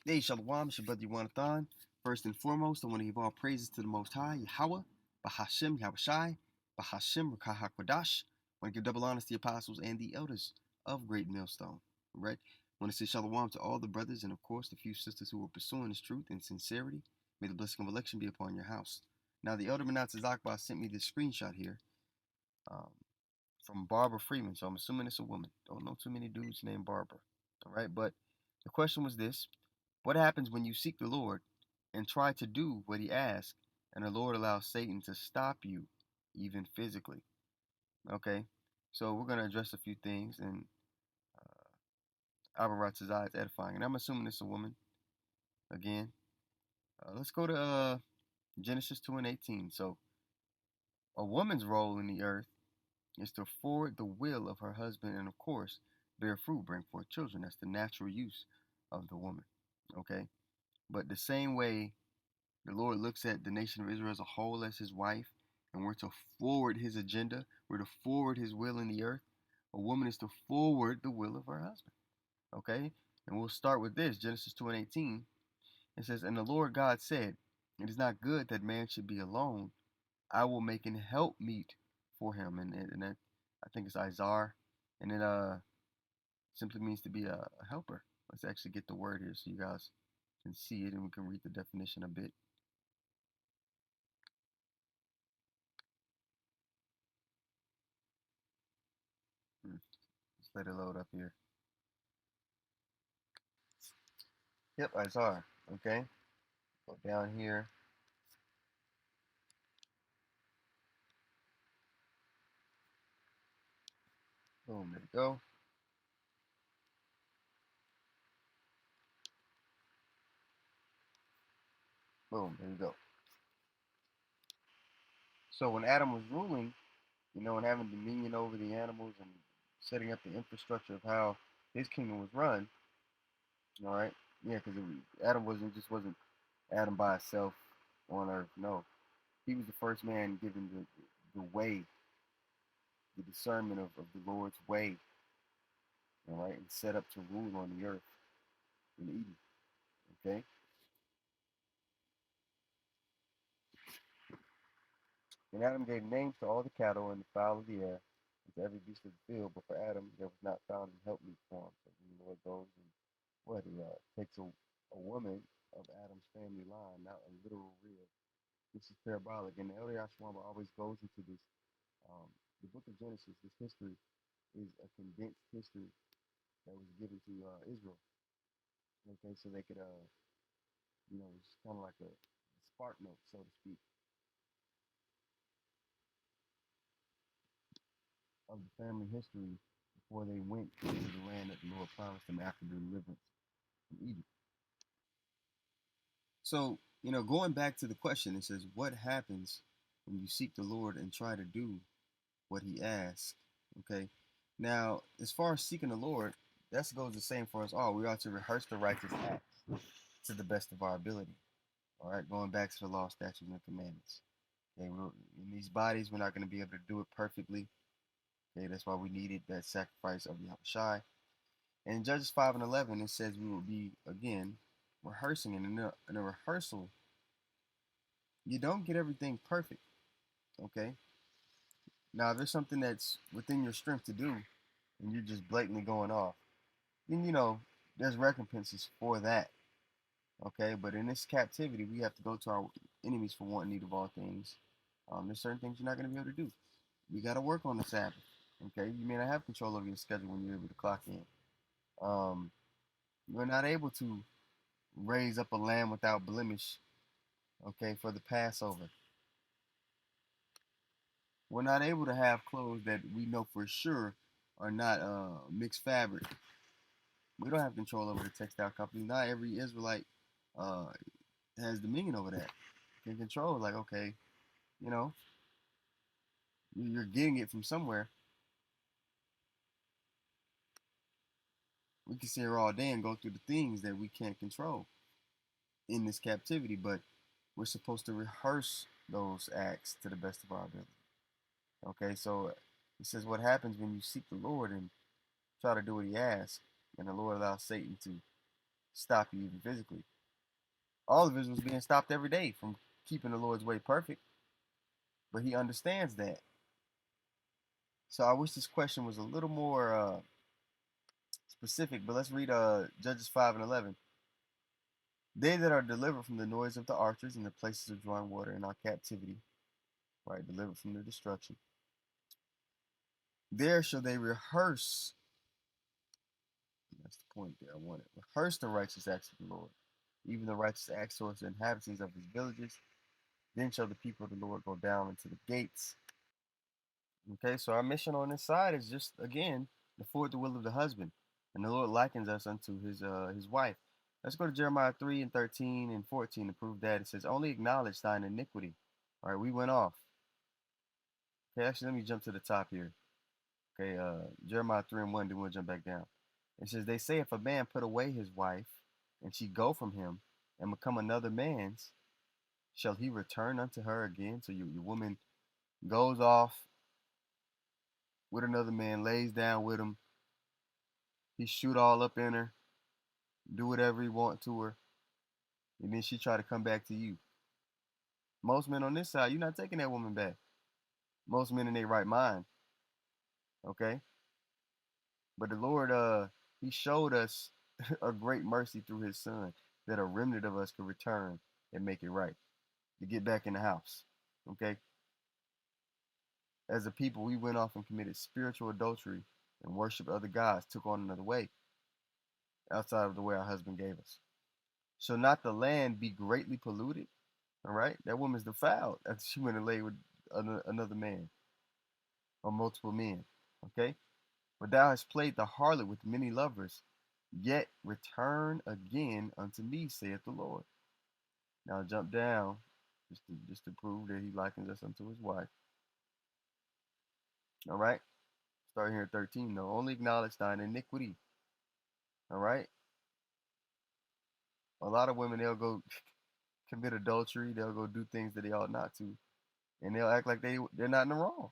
Hey, Shalom, it's your brother Yawanathan. First and foremost, I want to give all praises to the Most High, Yahweh, Bahashem, Yahushai, Bahashem, Rakah HaKodash. I want to give double honors to the apostles and the elders of Great Millstone. All right? I want to say Shalom to all the brothers and, of course, the few sisters who are pursuing this truth and sincerity. May the blessing of election be upon your house. Now, the elder Menat Zakba sent me this screenshot here um, from Barbara Freeman, so I'm assuming it's a woman. Don't know too many dudes named Barbara. All right? But the question was this. What happens when you seek the Lord and try to do what he asks, and the Lord allows Satan to stop you, even physically? Okay, so we're going to address a few things, and Albert Ratzazai is edifying, and I'm assuming it's a woman again. Let's go to Genesis 2 and 18. So, a woman's role in the earth is to forward the will of her husband and, of course, bear fruit, bring forth children. That's the natural use of the woman. Okay, but the same way the Lord looks at the nation of Israel as a whole as his wife, and we're to forward his agenda. We're to forward his will in the earth. A woman is to forward the will of her husband. Okay? And we'll start with this Genesis 2 and 18. It says, And the Lord God said, It is not good that man should be alone. I will make an helpmeet for him. And that, I think it's Izar. And it simply means to be a helper. Let's actually get the word here so you guys can see it and we can read the definition a bit. Let's let it load up here. Yep, Izar. Okay. Go down here. Boom, there we go. Boom, there we go. So when Adam was ruling, and having dominion over the animals and setting up the infrastructure of how his kingdom was run, all right, yeah, because Adam wasn't Adam by himself on earth. No, he was the first man given the way, the discernment of the Lord's way, all right, and set up to rule on the earth in Eden. Okay. And Adam gave names to all the cattle and the fowl of the air, and to every beast of the field. But for Adam, there was not found an helpmeet for him. So the Lord goes and he takes a woman of Adam's family line, not a literal rib. This is parabolic. And the Elder Yashwamba always goes into this. The book of Genesis, this history, is a condensed history that was given to Israel. Okay, so they could, it's kind of like a spark note, so to speak, of the family history before they went to the land that the Lord promised them after the deliverance from Egypt. So, going back to the question, it says, what happens when you seek the Lord and try to do what he asks? Okay. Now, as far as seeking the Lord, that goes the same for us all. We ought to rehearse the righteous acts to the best of our ability. All right. Going back to the law, statutes, and commandments. Okay. In these bodies, we're not going to be able to do it perfectly. Okay. That's why we needed that sacrifice of Yahushai. And in Judges 5 and 11, it says we will be, again, rehearsing. And in a rehearsal, you don't get everything perfect, okay? Now, if there's something that's within your strength to do, and you're just blatantly going off, then, there's recompenses for that, okay? But in this captivity, we have to go to our enemies for one need of all things. There's certain things you're not going to be able to do. We got to work on the Sabbath, okay? You may not have control over your schedule when you're able to clock in. You're not able to raise up a lamb without blemish, okay, for the Passover. We're not able to have clothes that we know for sure are not mixed fabric. We don't have control over the textile company. Not every Israelite uh, has dominion over that. Can control, like, okay, you know, you're getting it from somewhere. We can sit here all day and go through the things that we can't control in this captivity, but we're supposed to rehearse those acts to the best of our ability. Okay, so it says what happens when you seek the Lord and try to do what he asks, and the Lord allows Satan to stop you even physically. All of Israel was being stopped every day from keeping the Lord's way perfect, but he understands that. So I wish this question was a little more specific, but let's read Judges 5 and 11. They that are delivered from the noise of the archers and the places of drawing water in our captivity, right, delivered from the destruction, there shall they rehearse. That's the point there I wanted. Rehearse the righteous acts of the Lord, even the righteous acts towards the inhabitants of his villages. Then shall the people of the Lord go down into the gates. Okay, so our mission on this side is just, again, to forward the will of the husband. And the Lord likens us unto his wife. Let's go to Jeremiah 3 and 13 and 14 to prove that. It says, only acknowledge thine iniquity. All right, we went off. Okay, actually, let me jump to the top here. Okay, Jeremiah 3 and 1, then we'll jump back down. It says, they say if a man put away his wife, and she go from him, and become another man's, shall he return unto her again? So your woman goes off with another man, lays down with him, he shoot all up in her, do whatever he want to her, and then she try to come back to you. Most men on this side, you're not taking that woman back. Most men in their right mind, okay? But the Lord, he showed us a great mercy through his son that a remnant of us could return and make it right, to get back in the house, okay? As a people, we went off and committed spiritual adultery and worshiped other gods, took on another way outside of the way our husband gave us. Shall not the land be greatly polluted? All right, that woman's defiled after she went and lay with another man or multiple men. Okay, but thou hast played the harlot with many lovers, yet return again unto me, saith the Lord. Now jump down, just to prove that he likens us unto his wife. All right, start here at 13. No, only acknowledge thine iniquity. All right, a lot of women, they'll go commit adultery, they'll go do things that they ought not to, and they'll act like they're not in the wrong.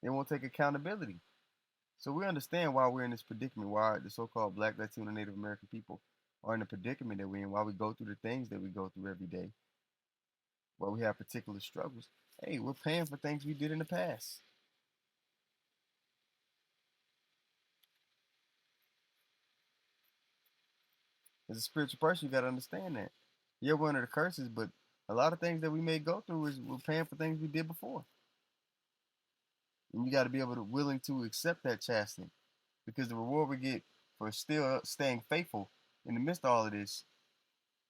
They won't take accountability. So we understand why we're in this predicament, why the so-called Black, Latino, Native American people are in the predicament that we're in, why we go through the things that we go through every day, why we have particular struggles. Hey, we're paying for things we did in the past. As a spiritual person, you got to understand that. Yeah, we're under the curses, but a lot of things that we may go through is we're paying for things we did before. And you got to be able to willing to accept that chastening, because the reward we get for still staying faithful in the midst of all of this,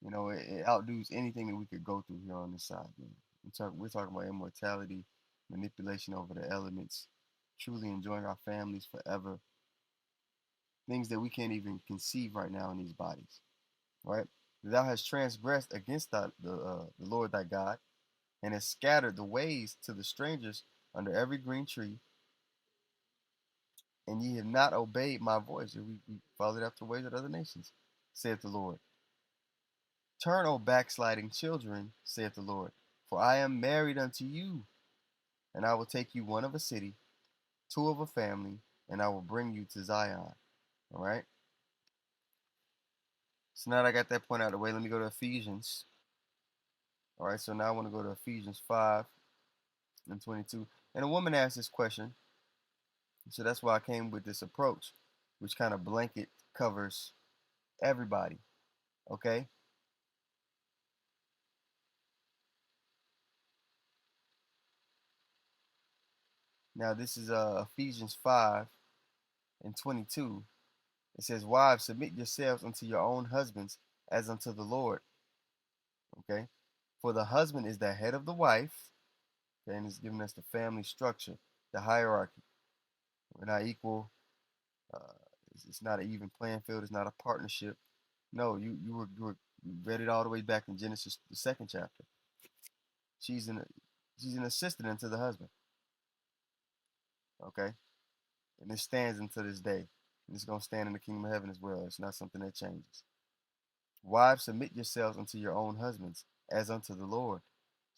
it outdoes anything that we could go through here on this side, man. We're talking about immortality, manipulation over the elements, truly enjoying our families forever, things that we can't even conceive right now in these bodies, right? Thou hast transgressed against the Lord thy God, and hast scattered the ways to the strangers under every green tree, and ye have not obeyed my voice. We followed after the ways of other nations, saith the Lord. Turn, O backsliding children, saith the Lord, for I am married unto you, and I will take you one of a city, two of a family, and I will bring you to Zion. All right? So now that I got that point out of the way, let me go to Ephesians. All right, so now I want to go to Ephesians 5 and 22. And a woman asked this question, so that's why I came with this approach, which kind of blanket covers everybody. Okay? Now this is Ephesians 5 and 22. It says, wives, submit yourselves unto your own husbands as unto the Lord. Okay? For the husband is the head of the wife. Okay, and it's giving us the family structure, the hierarchy. We're not equal. Uh, it's not an even playing field. It's not a partnership. No, you read it all the way back in Genesis, the second chapter. She's an assistant unto the husband. Okay? And it stands unto this day. And it's going to stand in the kingdom of heaven as well. It's not something that changes. Wives, submit yourselves unto your own husbands as unto the Lord.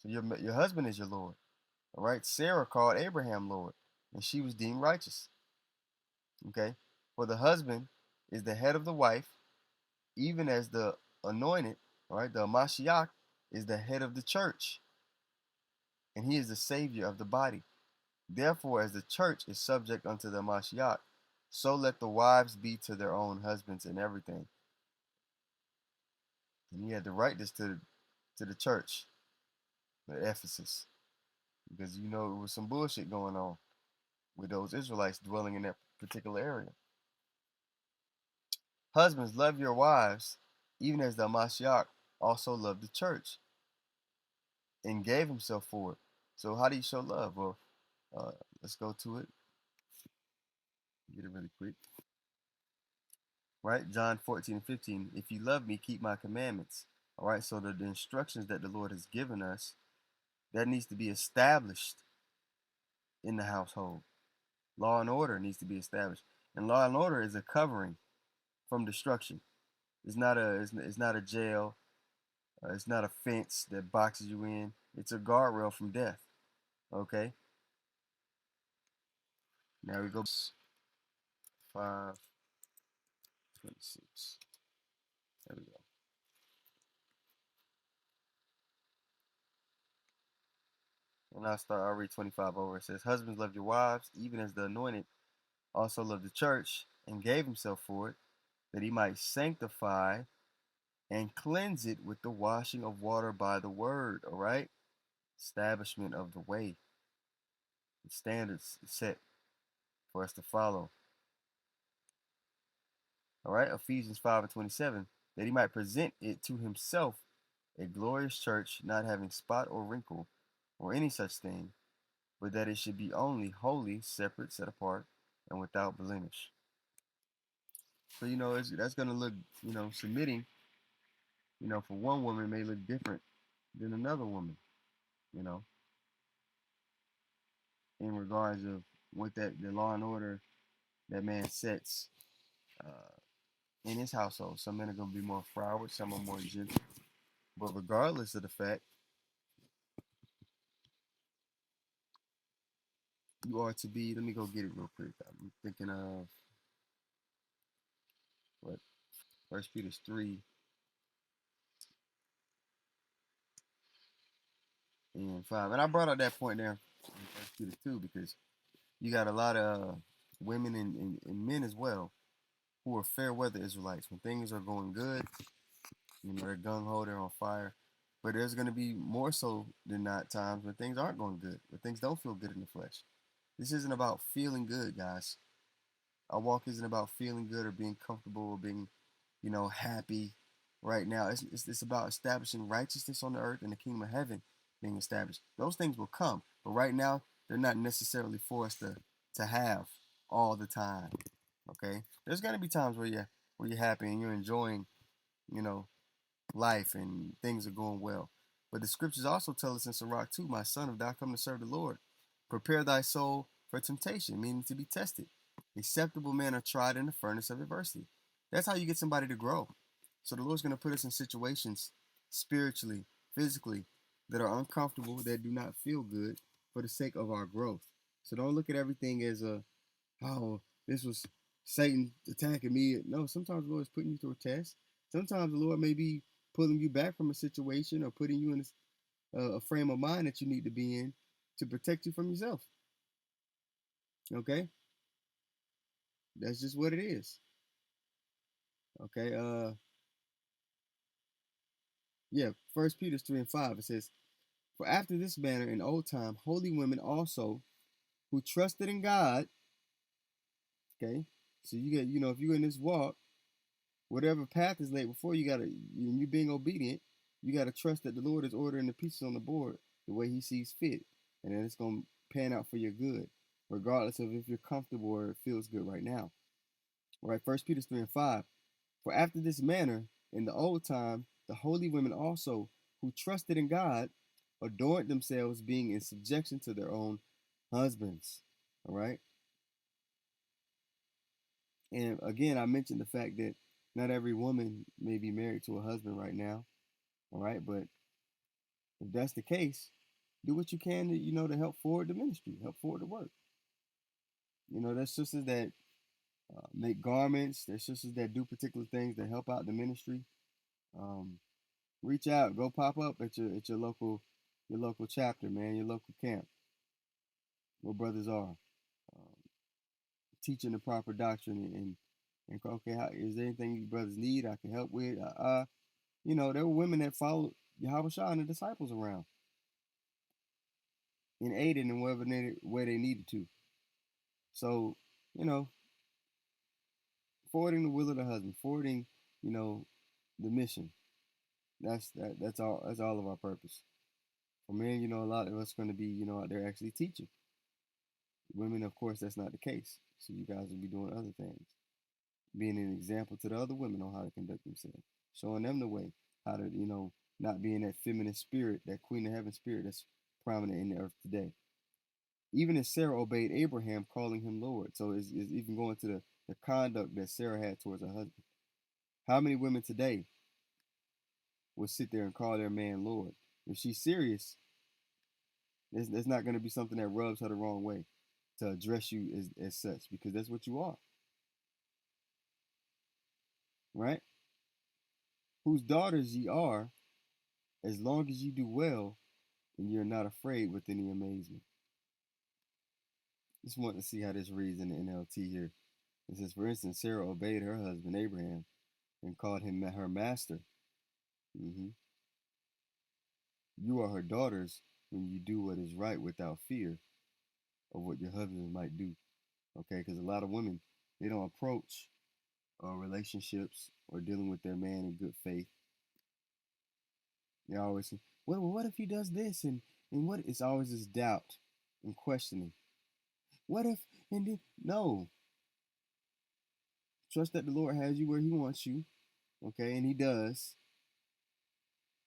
So your husband is your Lord. All right? Sarah called Abraham Lord, and she was deemed righteous. Okay? For the husband is the head of the wife, even as the anointed, all right, the Mashiach is the head of the church, and he is the savior of the body. Therefore, as the church is subject unto the Mashiach, so let the wives be to their own husbands in everything. And he had to write this to the church, the Ephesus, because it was some bullshit going on with those Israelites dwelling in that particular area. Husbands, love your wives, even as the Mashiach also loved the church and gave himself for it. So how do you show love? Well, let's go to it. Get it really quick. Right? John 14:15. If you love me, keep my commandments. All right. So the instructions that the Lord has given us, that needs to be established in the household. Law and order needs to be established. And law and order is a covering from destruction. It's not a jail. It's not a fence that boxes you in. It's a guardrail from death. Okay. Now we go 5:26. There we go. And I'll read 25 over. It says, husbands, love your wives, even as the anointed also loved the church and gave himself for it, that he might sanctify and cleanse it with the washing of water by the word. All right. Establishment of the way, the standards set for us to follow. All right. Ephesians 5:27, that he might present it to himself a glorious church, not having spot or wrinkle or any such thing, but that it should be only holy, separate, set apart, and without blemish. So that's gonna look, submitting, for one woman may look different than another woman, you know, in regards of what that the law and order that man sets uh, in his household. Some men are gonna be more froward, some are more gentle. But regardless of the fact, you are to be. Let me go get it real quick. I'm thinking of what First Peter 3:5, and I brought up that point there in First Peter 2 because you got a lot of women and men as well who are fair weather Israelites. When things are going good, they're gung ho, they're on fire. But there's going to be more so than not times when things aren't going good, when things don't feel good in the flesh. This isn't about feeling good, guys. Our walk isn't about feeling good or being comfortable or being, happy right now. It's about establishing righteousness on the earth and the kingdom of heaven being established. Those things will come, but right now they're not necessarily for us to have all the time. Okay, there's gonna be times where you're happy and you're enjoying, you know, life and things are going well. But the scriptures also tell us in Sirach 2, my son, if thou come to serve the Lord, prepare thy soul for temptation, meaning to be tested. Acceptable men are tried in the furnace of adversity. That's how you get somebody to grow. So the Lord's going to put us in situations spiritually, physically, that are uncomfortable, that do not feel good for the sake of our growth. So don't look at everything as oh, this was Satan attacking me. No, sometimes the Lord is putting you through a test. Sometimes the Lord may be pulling you back from a situation or putting you in a frame of mind that you need to be in to protect you from yourself. Okay, that's just what it is. Okay, yeah. First Peter 3:5, it says, "For after this manner in old time, holy women also, who trusted in God." Okay, so you get, if you're in this walk, whatever path is laid before you, you being obedient, you gotta trust that the Lord is ordering the pieces on the board the way He sees fit, and then it's gonna pan out for your good, regardless of if you're comfortable or it feels good right now. All right, First Peter 3:5. For after this manner, in the old time, the holy women also, who trusted in God, adorned themselves, being in subjection to their own husbands. All right. And again, I mentioned the fact that not every woman may be married to a husband right now. All right. But if that's the case, do what you can to help forward the ministry, help forward the work. There's sisters that make garments. There's sisters that do particular things that help out the ministry. Um, Reach out, go pop up at your local chapter, man, your local camp where brothers are, teaching the proper doctrine and okay, is there anything you brothers need I can help with? There were women that followed Yahweh Shah and the disciples around and aided in where they needed to. So, you know, forwarding the will of the husband, forwarding, you know, the mission. That's all. That's all of our purpose. For men, a lot of us going to be, out there actually teaching. Women, of course, that's not the case. So you guys will be doing other things, being an example to the other women on how to conduct themselves, showing them the way how to, not being that feminine spirit, that Queen of Heaven spirit that's prominent in the earth today. Even as Sarah obeyed Abraham, calling him Lord. So it's even going to the conduct that Sarah had towards her husband. How many women today would sit there and call their man Lord? If she's serious, there's not going to be something that rubs her the wrong way to address you as such, because that's what you are, right? Whose daughters ye are, as long as you do well and you're not afraid with any amazement. Just want to see how this reads in the NLT here. It says, for instance, Sarah obeyed her husband Abraham and called him her master. Mm-hmm. You are her daughters when you do what is right without fear of what your husband might do. Okay, because a lot of women, they don't approach relationships or dealing with their man in good faith. They always say, well, what if he does this? And what? It's always this doubt and questioning. What if, and then, no. Trust that the Lord has you where he wants you, okay, and he does.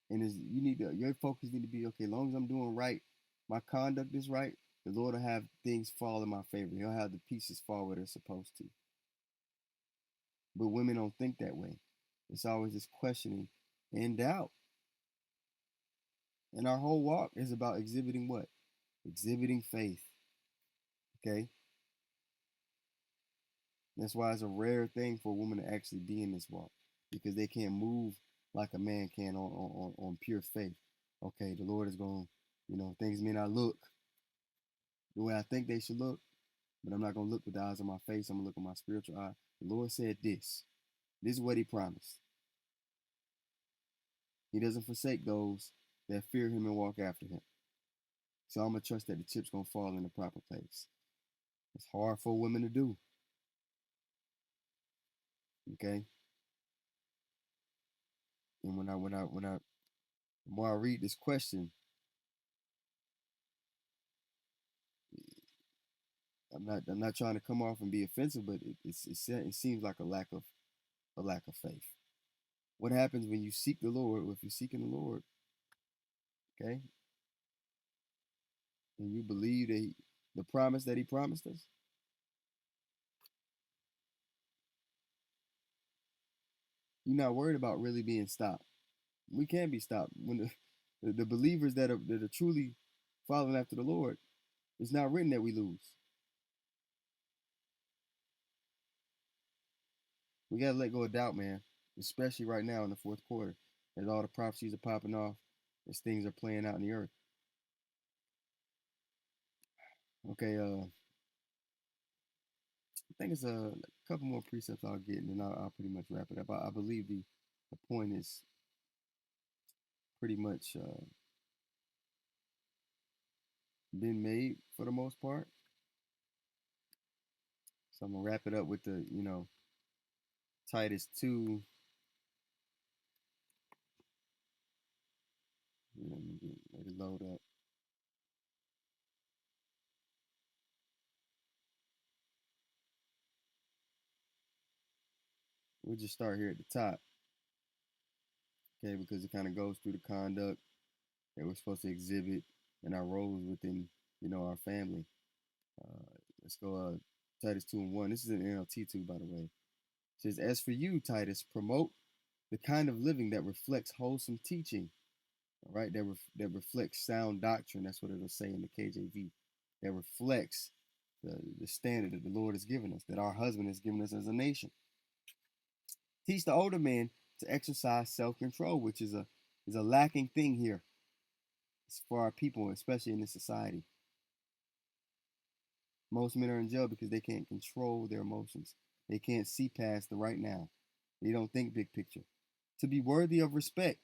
And your focus need to be, okay, as long as I'm doing right, my conduct is right, the Lord will have things fall in my favor. He'll have the pieces fall where they're supposed to. But women don't think that way. It's always this questioning and doubt. And our whole walk is about exhibiting what? Exhibiting faith. Okay? That's why it's a rare thing for a woman to actually be in this walk, because they can't move like a man can on pure faith. Okay, the Lord is going, things may not look the way I think they should look, but I'm not going to look with the eyes of my face. I'm going to look with my spiritual eye. The Lord said this. This is what he promised. He doesn't forsake those that fear him and walk after him. So I'm going to trust that the chip's going to fall in the proper place. It's hard for women to do. Okay? And the more I read this question, I'm not trying to come off and be offensive, but it seems like a lack of faith. What happens when you seek the Lord? If you're seeking the Lord, okay, and you believe that the promise that he promised us, you're not worried about really being stopped. We can be stopped when the believers that are truly following after the Lord. It's not written that we lose. We gotta let go of doubt, man. Especially right now in the fourth quarter, as all the prophecies are popping off, as things are playing out in the earth. Okay, I think it's a couple more precepts I'll get, and then I'll pretty much wrap it up. I believe the point is pretty much been made for the most part. So I'm gonna wrap it up with the Titus 2. Let it load up. We'll just start here at the top, okay, because it kind of goes through the conduct that we're supposed to exhibit and our roles within, our family. Let's go Titus 2:1. This is an NLT 2, by the way. It says, as for you, Titus, promote the kind of living that reflects wholesome teaching, all right, that reflects sound doctrine. That's what it'll say in the KJV. That reflects the standard that the Lord has given us, that our husband has given us as a nation. Teach the older men to exercise self-control, which is a lacking thing here. It's for our people, especially in this society. Most men are in jail because they can't control their emotions. They can't see past the right now. They don't think big picture. To be worthy of respect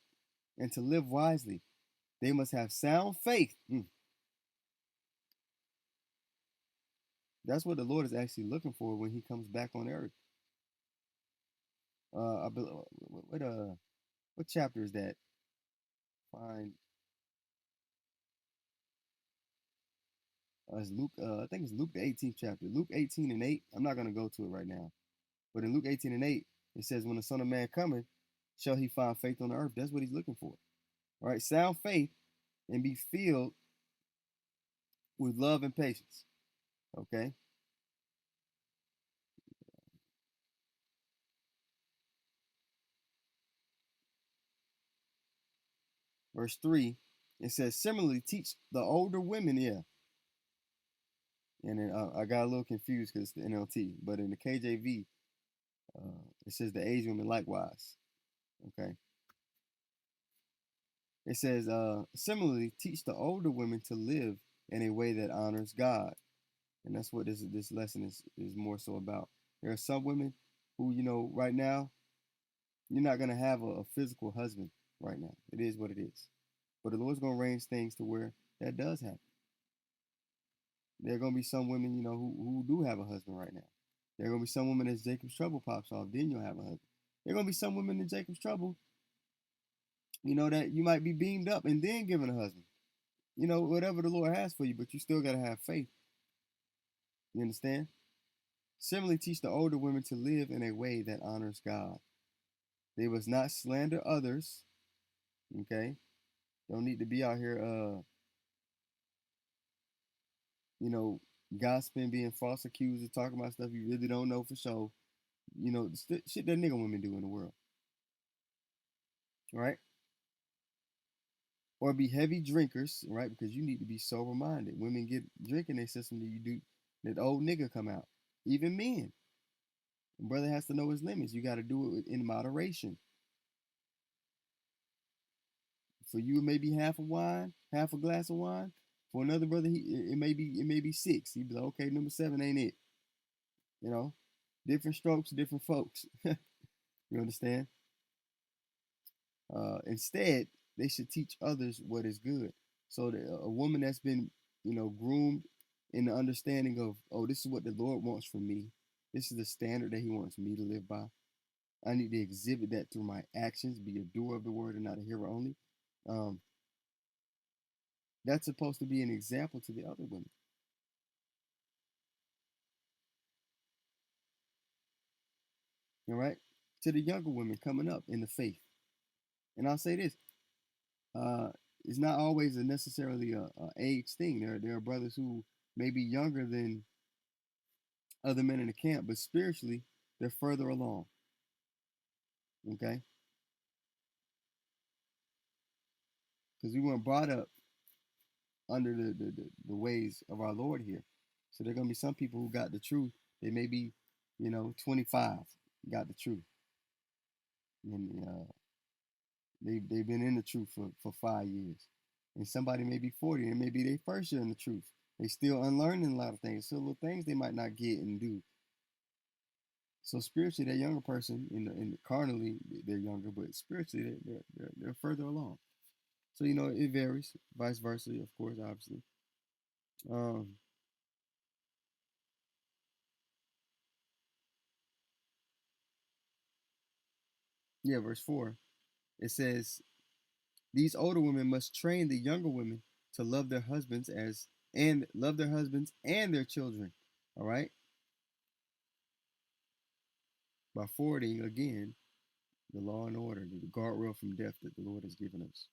and to live wisely, they must have sound faith. That's what the Lord is actually looking for when He comes back on earth. What chapter is that? Fine. It's Luke. I think it's Luke the 18th chapter. Luke 18:8. I'm not gonna go to it right now, but in Luke 18:8, it says, "When the Son of Man cometh, shall He find faith on the earth?" That's what He's looking for. All right, sound faith and be filled with love and patience. Okay. Verse 3, it says, "Similarly, teach the older women." Yeah. And then I got a little confused because it's the NLT, but in the KJV, it says the aged women likewise. Okay. It says, "Similarly, teach the older women to live in a way that honors God." And that's what this lesson is more so about. There are some women who, right now, you're not going to have a physical husband right now. It is what it is. But the Lord's going to arrange things to where that does happen. There are going to be some women, who do have a husband right now. There are going to be some women as Jacob's trouble pops off, then you'll have a husband. There are going to be some women in Jacob's trouble, that you might be beamed up and then given a husband. Whatever the Lord has for you, but you still got to have faith. You understand? Similarly, teach the older women to live in a way that honors God. They must not slander others. Okay? Don't need to be out here, gossiping, being false accused, talking about stuff you really don't know for sure. The shit that nigga women do in the world. Right? Or be heavy drinkers, right? Because you need to be sober minded. Women get drinking their system that you do, that old nigga come out. Even men. The brother has to know his limits. You got to do it in moderation. For you, it may be half a wine, half a glass of wine. For another brother, it may be six. He'd be like, okay, number seven ain't it. You know, different strokes, different folks. You understand? Instead, they should teach others what is good. So a woman that's been, groomed in the understanding of, oh, this is what the Lord wants from me. This is the standard that He wants me to live by. I need to exhibit that through my actions, be a doer of the word and not a hearer only. Um, that's supposed to be an example to the other women. All right, to the younger women coming up in the faith. And I'll say this: uh, it's not always necessarily a age thing. There are brothers who may be younger than other men in the camp, but spiritually they're further along. Okay, because we weren't brought up under the ways of our Lord here. So there are gonna be some people who got the truth. They may be, 25, got the truth, and they've been in the truth for 5 years, and somebody may be 40 and maybe they first year in the truth. They still unlearning a lot of things, so little things they might not get and do. So spiritually, that younger person, in the carnally, they're younger, but spiritually, they're further along. So it varies, vice versa, of course, obviously. Um, yeah, verse 4, it says, "These older women must train the younger women to love their husbands and their children." All right, by forwarding again the law and order, the guardrail from death that the Lord has given us.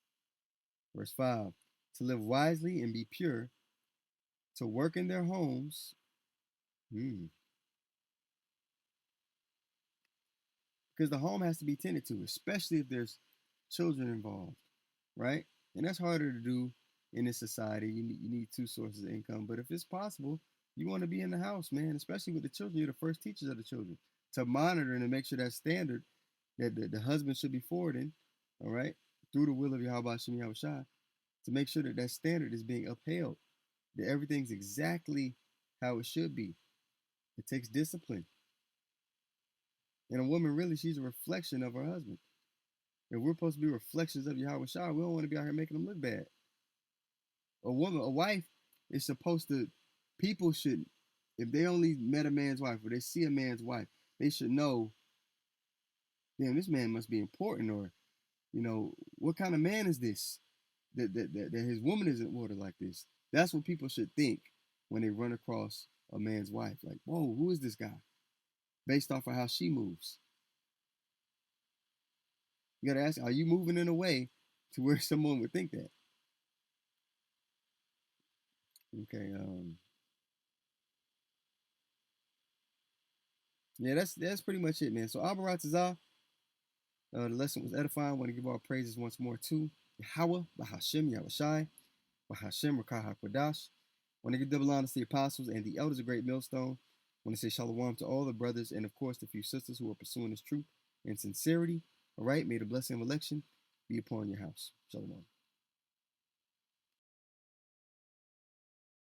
Verse 5, to live wisely and be pure, to work in their homes. Hmm. Because the home has to be tended to, especially if there's children involved, right? And that's harder to do in this society. You need two sources of income, but if it's possible, You want to be in the house, man, especially with the children. You're the first teachers of the children to monitor and to make sure that standard that the husband should be forwarding, all right, through the will of Yahweh Shem Yahweh Shai, to make sure that that standard is being upheld, that everything's exactly how it should be. It takes discipline. And a woman, really, she's a reflection of her husband. And we're supposed to be reflections of Yahweh Shai. We don't want to be out here making them look bad. A woman, a wife is supposed to, people should, if they only met a man's wife or they see a man's wife, they should know, damn, this man must be important, or, what kind of man is this? That his woman isn't watered like this. That's what people should think when they run across a man's wife. Like, whoa, who is this guy? Based off of how she moves. You gotta ask, are you moving in a way to where someone would think that? Okay, yeah, that's pretty much it, man. So Abaratazah, the lesson was edifying. I want to give our praises once more to Yahweh, Bahashem, Yahushai, Bahashem, Rakah HaKodash. I want to give double honors to the apostles and the elders of Great Millstone. I want to say shalom to all the brothers and, of course, the few sisters who are pursuing this truth and sincerity. All right, may the blessing of election be upon your house. Shalom.